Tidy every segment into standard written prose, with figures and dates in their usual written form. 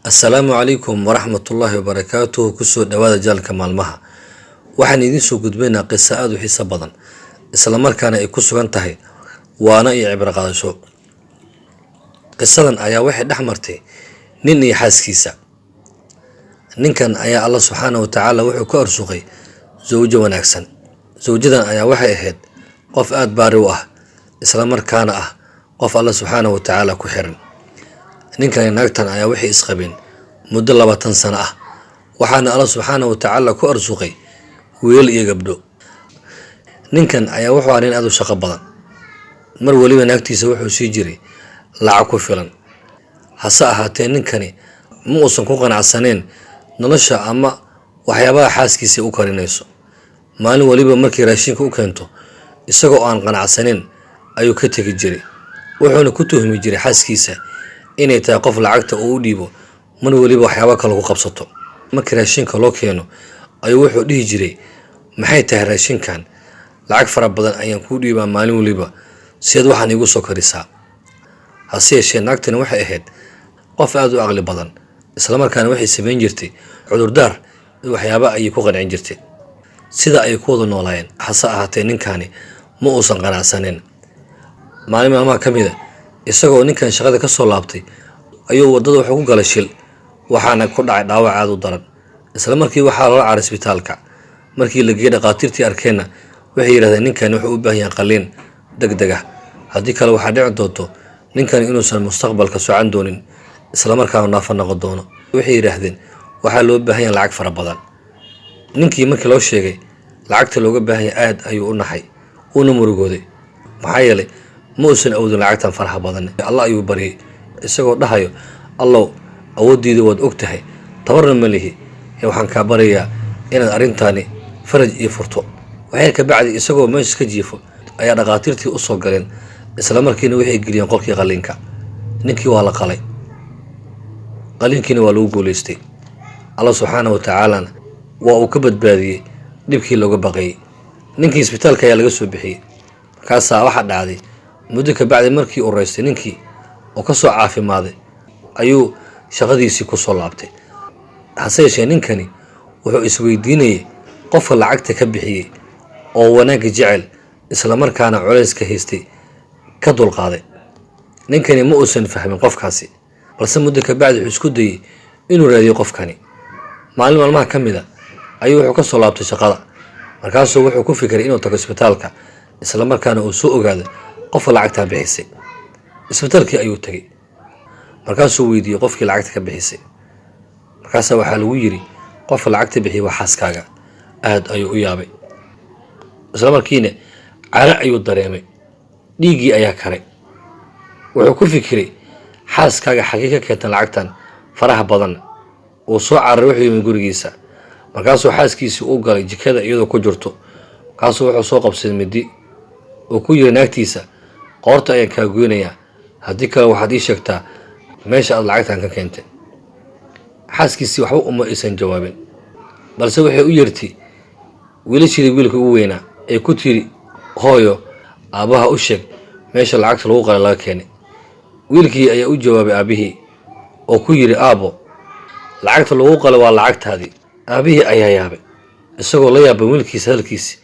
Assalaamu calaykum waraxmatullaahi wabarakaatuhu. Kusoo dhawaada jaalka maalmaha. Waxaan idiin soo gudbaynaa qiso aad u xiiso badan, isla markaana ay ku sugan tahay waana iyo cibro qaadasho. Qisadan ayaa waxay dhex martay nin iyo xaaskiisa. Ninkan ayaa Allah subxaanahu wa tacaala wuxuu ka arsuqay zawjo wanaagsan. Zawjadan ayaa waxay ahayd qof aad baari u ah, isla markaana ah qof Allah subxaanahu wa tacaala ku xiran. ninkan iyo naagtan ayaa waxay isqabeen muddo 20 sano ah, waxaana Allah subxaanahu wa tacaala ku arsuqay wiil iyo gabdho. Ninkan ayaa wuxuu ahaa nin aad u shaqo badan, mar waliba naagtiisa wuxuu sii jiray lacag ku filan. hase ahaatee ninkani ma uusan ku qanacsaneen nolosha ama waxyaabaha xaaskiisa u karinayso. maalin waliba markii raashinka u keento isagoo aan qanacsaneen ayuu ka tegi jiray, wuxuuna ku tuhmi jiray xaaskiisa inay tahay qof lacagta uu u dhiibo mar waliba waxyaabo kale ku qabsato. markii raashinka loo keeno ayuu wuxuu dhihi jiray, maxay tahay raashinkan? lacag fara badan ayaan kuu dhiibaa maalin waliba, sideed waxaan iigu soo karisaa? hase yeeshee naagtani waxay ahayd qof aad u aqli badan, isla markaana waxay samayn jirtay cudurdaar iyo waxyaabo ayay ku qancin jirtay, sida ay ku wada noolaayeen. hase ahaatee ninkani ma uusan qanacsaneen. maalin maalmaha ka mid a isagoo ninkan shaqada ka soo laabtay ayuu wadada wuxuu ku galay shil, waxaana ku dhacay dhaawac aad u daran. isla markii waxaa loola caaray isbitaalka. markii la geeyay dhaqaatiirtii arkeenna waxay yidhahdeen ninkan wuxuu u baahan yahay qalliin degdeg ah, haddii kale waxaa dhici doonto ninkan inuusan mustaqbalka socon doonin, isla markaana naafo noqon doono. waxay yidhaahdeen waxaa loo baahan yahay lacag fara badan. ninkii markii loo sheegay lacagta looga baahan yahay aad ayuu u naxay, uuna murugooday, maxaa yeelay ma uusan awoodin lacagtan faraha badan. Allah ayuu baryay isagoo dhahayo, allow awooddiida waad og tahay, tabarna ma lihi, waxaan kaa baryayaa inaad arrintaani faraj ii furto. waxay ka bacdi isagoo meesha ka jiifo ayaa dhaqaatiirtii u soo galeen, isla markiina waxay geliyeen qolkii qalliinka. ninkii waa la qalay, qalliinkiina waa lagu guulaystay. Allah subxaanahu wa tacaalana waa uu ka badbaadiyey dhibkii looga baqayay. ninkii isbitaalka ayaa laga soo bixiyey. markaasaa waxaa dhacday muddo ka bacdi markii uu raystay ninkii oo ka soo caafimaaday ayuu shaqadiisii ku soo laabtay. hase yeeshee ninkani wuxuu isweydiinayay qofka lacagta ka bixiyey oo wanaagga jecel, isla markaana culayska haystay ka dulqaaday. ninkani ma uusan fahmin qofkaasi, balse muddo ka bacdi wuxuu isku dayay inuu raadiyo qofkani. maalin maalmaha ka mid a ayuu wuxuu ka soo laabtay shaqada. markaasuu wuxuu ku fikiray inuu tago isbitaalka, isla markaana uu soo ogaado qofka lacagtaa bixisay. isbitaalkii ayuu tegay, markaasuu weydiiyey qofkii lacagta ka bixisay. markaasaa waxaa lagu yidhi qofka lacagta bixiyay waa xaaskaaga. aad ayuu u yaabay, isla markiina cara ayuu dareemay, dhiiggii ayaa karay. wuxuu ku fikiray xaaskaaga xagee ka keentan lacagtan faraha badan. uu soo cararay wuxuu yimi gurigiisa. markaasuu xaaskiisii u galay jikada iyadoo ku jirto. markaasuu wuxuu soo qabsaday midi, uu ku yiri naagtiisa, qoorta ayaan kaa goynayaa, haddii kale waxaad ii sheegtaa meesha aad lacagtan ka keentay. xaaskiisii waxba uma aysan jawaabin, balse waxay u yeertay wiilashii wiilka ugu weynaa ee ku tiri, hooyo, aabbaha u sheeg meesha lacagta lagu qalay laga keenay. wiilkii ayaa u jawaabay aabihii oo ku yiri, aabbo, lacagta lagu qalay waa lacagtaadii. aabihii ayaa yaabay, isagoo la yaaban wiilkiisa hadalkiisi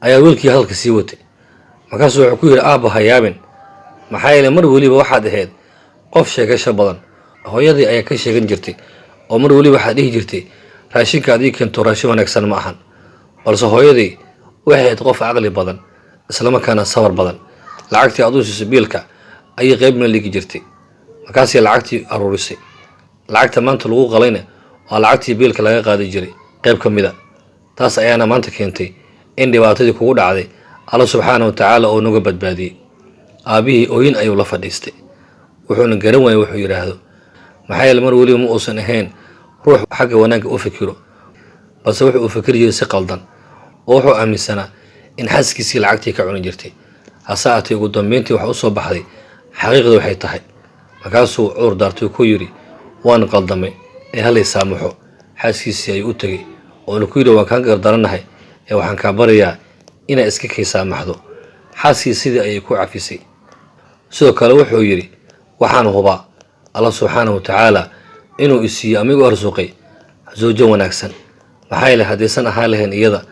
ayaa wiilkii hadalka sii watay. markaasuu wuxuu ku yidhi, aabbo ha yaabin, maxaa yeelay mar waliba waxaad ahayd qof sheegasho badan. hooyadii ayaa ka sheegan jirtay oo mar waliba waxaad dhihi jirtay, raashinka aad ii keento raashin wanaagsan ma ahan. balse hooyadii waxay ahayd qof caqli badan, isla markaana sabar badan. lacagtii aad u siisay biilka ayay qaybna dhigi jirtay, markaasay lacagtii aruurisay. lacagta maanta lagu qalayna waa lacagtii biilka laga qaadi jiray qayb ka mid a. taas ayaana maanta keentay in dhibaatadii kugu dhacday Allah subxaanahu wa tacaala oo naga badbaadiyey. aabihii ooyin ayuu la fadhiistay, wuxuuna garan waayay wuxuu yidhaahdo, maxaa yeele mar waliba ma uusan ahayn ruux xagga wanaagga u fikiro, balse wuxuu u fikiri jiray si qaldan, oo wuxuu aaminsanaa in xaaskiisii lacagtii ka cuni jirtay. hase ahaatee ugu dambeyntii waxa u soo baxday xaqiiqda waxay tahay. markaasuu cudur daartay ku yidhi, waan qaldamay ee halay saamaxo. xaaskiisii ayuu u tegey oona ku yidhi, waan kaa gardaranahay ee waxaan kaa baryayaa inaad iska kay saamaxdo. xaaskii sidii ayay ku cafisay. sidoo kale wuxuu yidhi, waxaan hubaa Allah subxaanahu wa tacaala inuu isiiyo amigu arsuqay zawjo wanaagsan, maxaa yeelay haddaysan ahaan lahayn iyada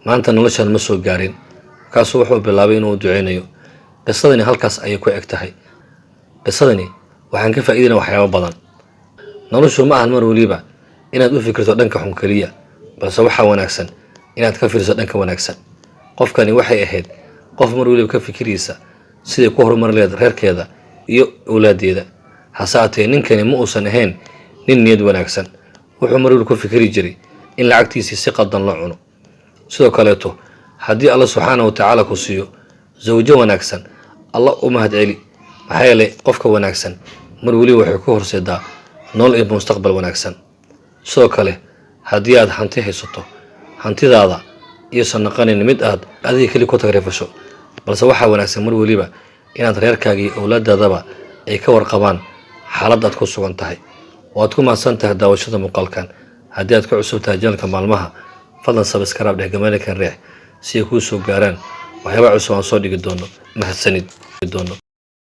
maanta noloshan ma soo gaarin. Markaasuu wuxuu bilaabay inuu duceynayo. Qisadani halkaas ayay ku eg tahay. qisadani waxaan ka faa'iidaynaa waxyaabo badan. noloshu ma ahan mar waliba inaad u fikirto dhanka xun kaliya, balse waxaa wanaagsan inaad ka fiirso dhanka wanaagsan. qofkani waxay ahayd qof mar waliba ka fikiraysa siday ku horumar leed reerkeeda iyo awlaadeeda. hase ahaatee ninkani ma uusan ahayn nin niyad wanaagsan. wuxuu mar waliba ku fikiri jiray in lacagtiisii si qaldan loo cuno. sidoo kaleeto haddii alla subxaanahu watacaala ku siiyo zawjo wanaagsan, alla u mahad celi, maxaa yeelay qofka wanaagsan mar waliba waxay ku horseedaa nolol iyo mustaqbal wanaagsan. sidoo kale haddii aad hanti haysato, hantidaada iyuusan noqonayn mid aad adiga keli ku tagrifasho, balse waxaa wanaagsan mar waliba inaad reerkaaga iyo awlaadaadaba ay ka warqabaan xaalad aad ku sugan tahay. waad ku mahadsan tahay daawashada muuqaalkan. haddii aad ka cusub tahay janalka maalmaha, fadlan subscribe dheh gamalkan reex si ay kuu soo gaaraan waxyaaba cusub aan soo dhigi doono. mahadsanid.